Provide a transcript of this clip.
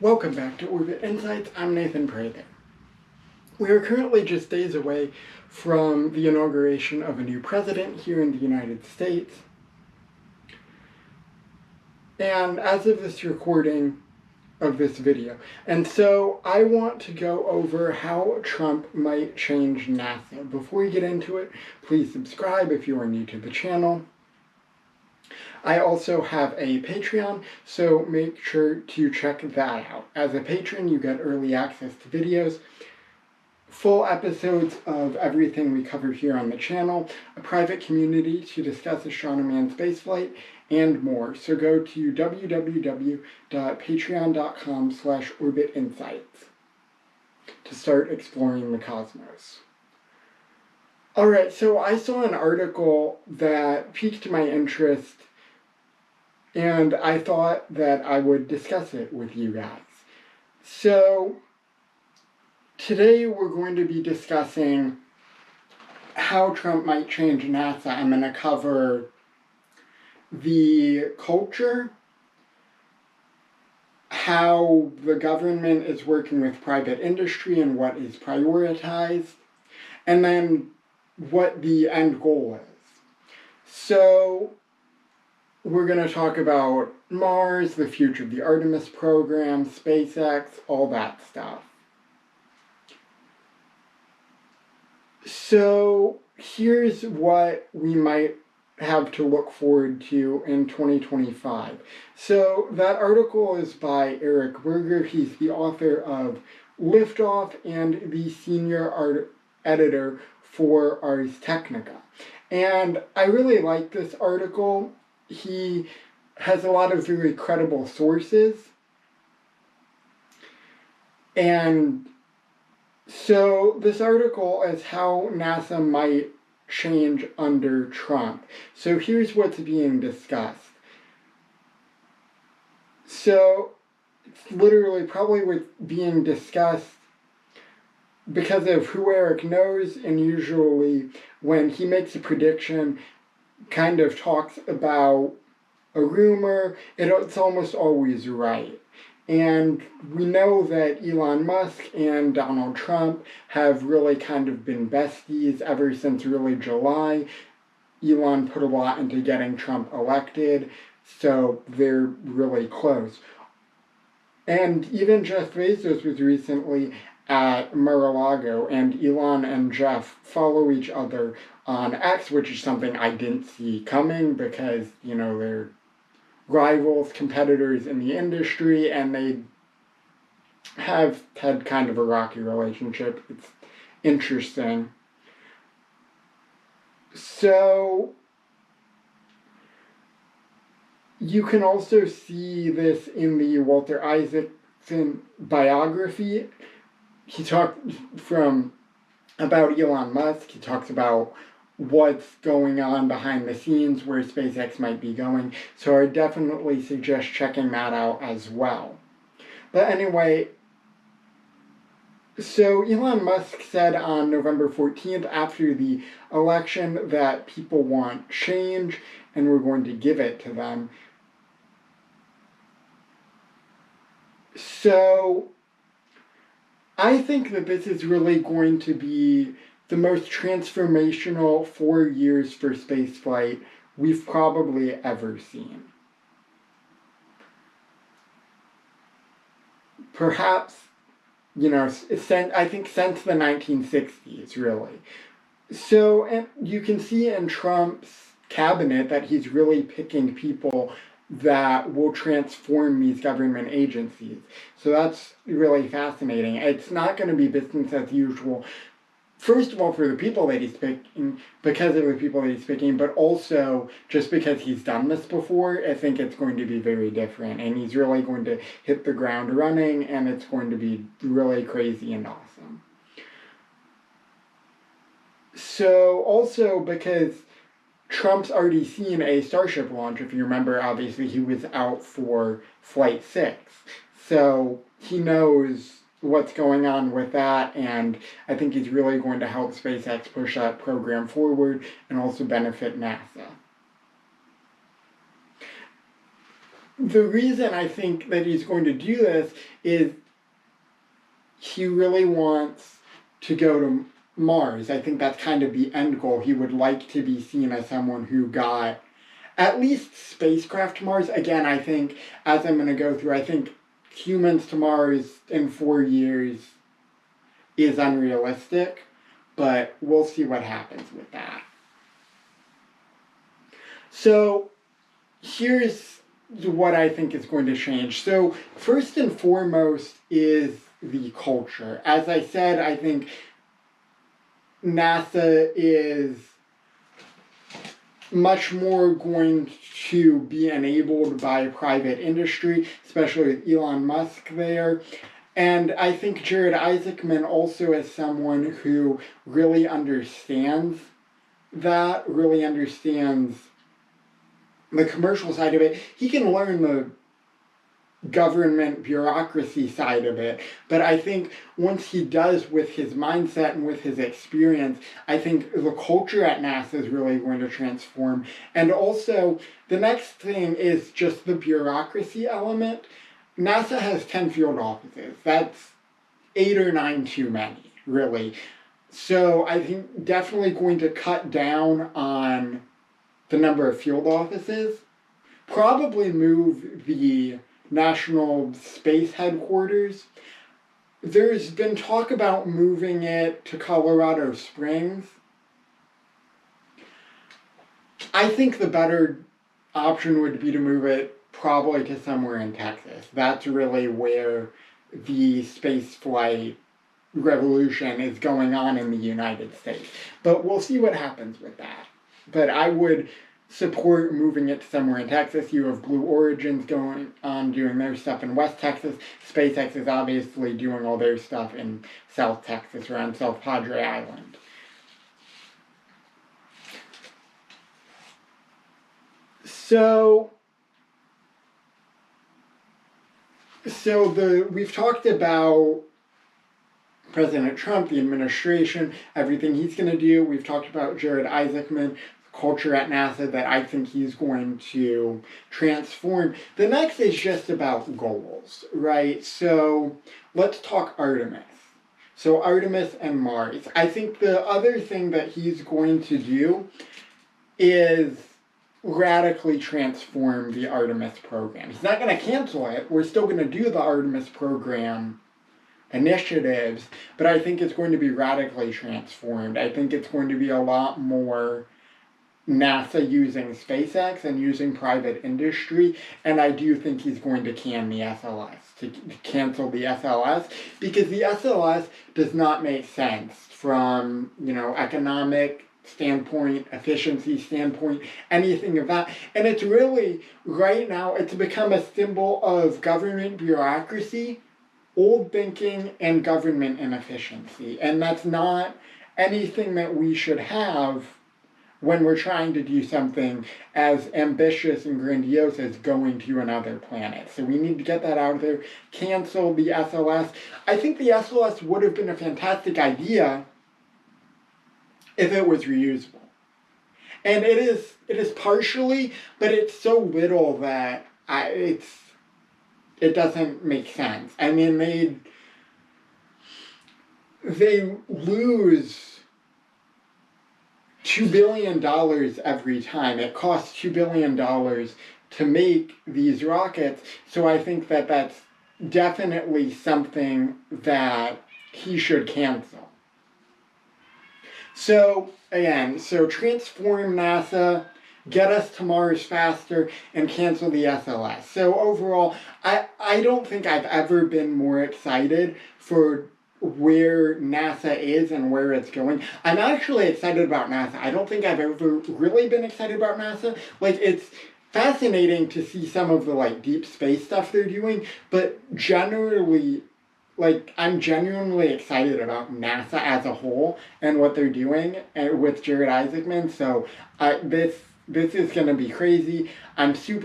Welcome back to Orbit Insights. I'm Nathan Prather. We are currently just days away from the inauguration of a new president here in the United States. And as of this recording of this video, and so I want to go over how Trump might change NASA. Before we get into it, please subscribe if you are new to the channel. I also have a Patreon, so make sure to check that out. As a patron, you get early access to videos, full episodes of everything we cover here on the channel, a private community to discuss astronomy and spaceflight, and more. So go to www.patreon.com/orbitinsights to start exploring the cosmos. Alright, so I saw an article that piqued my interest, and I thought that I would discuss it with you guys. So, today we're going to be discussing how Trump might change NASA. I'm going to cover the culture, how the government is working with private industry and what is prioritized, and then what the end goal is. So, we're going to talk about Mars, the future of the Artemis program, SpaceX, all that stuff. So here's what we might have to look forward to in 2025. So that article is by Eric Berger. He's the author of Liftoff and the senior art editor for Ars Technica. And I really like this article. He has a lot of very credible sources. And so this article is how NASA might change under Trump. So here's what's being discussed. So it's literally probably what's being discussed because of who Eric knows, and usually when he makes a prediction, kind of talks about a rumor, it's almost always right. And we know that Elon Musk and Donald Trump have really kind of been besties ever since really July. Elon put a lot into getting Trump elected, so they're really close. And even Jeff Bezos was recently at Mar-a-Lago, and Elon and Jeff follow each other on X, which is something I didn't see coming because, you know, they're rivals, competitors in the industry, and they have had kind of a rocky relationship. It's interesting. So, you can also see this in the Walter Isaacman biography. He talked about Elon Musk. He talks about what's going on behind the scenes, where SpaceX might be going. So I definitely suggest checking that out as well. But anyway, so Elon Musk said on November 14th, after the election, that people want change and we're going to give it to them. So I think that this is really going to be the most transformational 4 years for spaceflight we've probably ever seen. Perhaps, you know, I think since the 1960s, really. So, and you can see in Trump's cabinet that he's really picking people that will transform these government agencies. So that's really fascinating. It's not going to be business as usual. First of all, for the people that he's picking, because of the people that he's picking, but also just because he's done this before, I think it's going to be very different. And he's really going to hit the ground running, and it's going to be really crazy and awesome. So, also because Trump's already seen a Starship launch. If you remember, obviously he was out for Flight 6. So he knows what's going on with that, and I think he's really going to help SpaceX push that program forward and also benefit NASA. the reason I think that he's going to do this is he really wants to go to Mars. I think that's kind of the end goal. He would like to be seen as someone who got at least spacecraft to Mars. Again, I think, as I'm going to go through, I think humans to Mars in 4 years is unrealistic, but we'll see what happens with that. So here's what I think is going to change. So first and foremost is the culture. As I said, I think NASA is much more going to be enabled by private industry, especially with Elon Musk there. And I think Jared Isaacman also is someone who really understands that, really understands the commercial side of it. He can learn the government bureaucracy side of it, but I think once he does, with his mindset and with his experience, I think the culture at NASA is really going to transform. And also, the next thing is just the bureaucracy element. NASA has 10 field offices. That's 8 or 9 too many, really. So I think definitely going to cut down on the number of field offices, probably move the National Space Headquarters. There's been talk about moving it to Colorado Springs. I think the better option would be to move it probably to somewhere in Texas. That's really where the spaceflight revolution is going on in the United States. But we'll see what happens with that. But I would support moving it to somewhere in Texas. You have Blue Origin's going on doing their stuff in West Texas. SpaceX is obviously doing all their stuff in South Texas, around South Padre Island. So we've talked about President Trump, the administration, everything he's going to do. We've talked about Jared Isaacman, culture at NASA that I think he's going to transform. The next is just about goals, right? So let's talk Artemis. So Artemis and Mars. I think the other thing that he's going to do is radically transform the Artemis program. He's not going to cancel it. We're still going to do the Artemis program initiatives, but I think it's going to be radically transformed. I think it's going to be a lot more NASA using SpaceX and using private industry, and I do think he's going to can the SLS, to cancel the SLS, because the SLS does not make sense from, economic standpoint, efficiency standpoint, anything of that. And it's really, right now, it's become a symbol of government bureaucracy, old thinking, and government inefficiency. And that's not anything that we should have when we're trying to do something as ambitious and grandiose as going to another planet. So we need to get that out of there, cancel the SLS. I think the SLS would have been a fantastic idea if it was reusable. And it is partially, but it's so little that it doesn't make sense. I mean, they lose $2 billion every time. It costs $2 billion to make these rockets. So I think that that's definitely something that he should cancel. So again, transform NASA, get us to Mars faster, and cancel the SLS. So overall, I don't think I've ever been more excited for where NASA is and where it's going. I'm actually excited about NASA. I don't think I've ever really been excited about NASA. It's fascinating to see some of the deep space stuff they're doing, but generally, I'm genuinely excited about NASA as a whole and what they're doing with Jared Isaacman. So this is going to be crazy. I'm super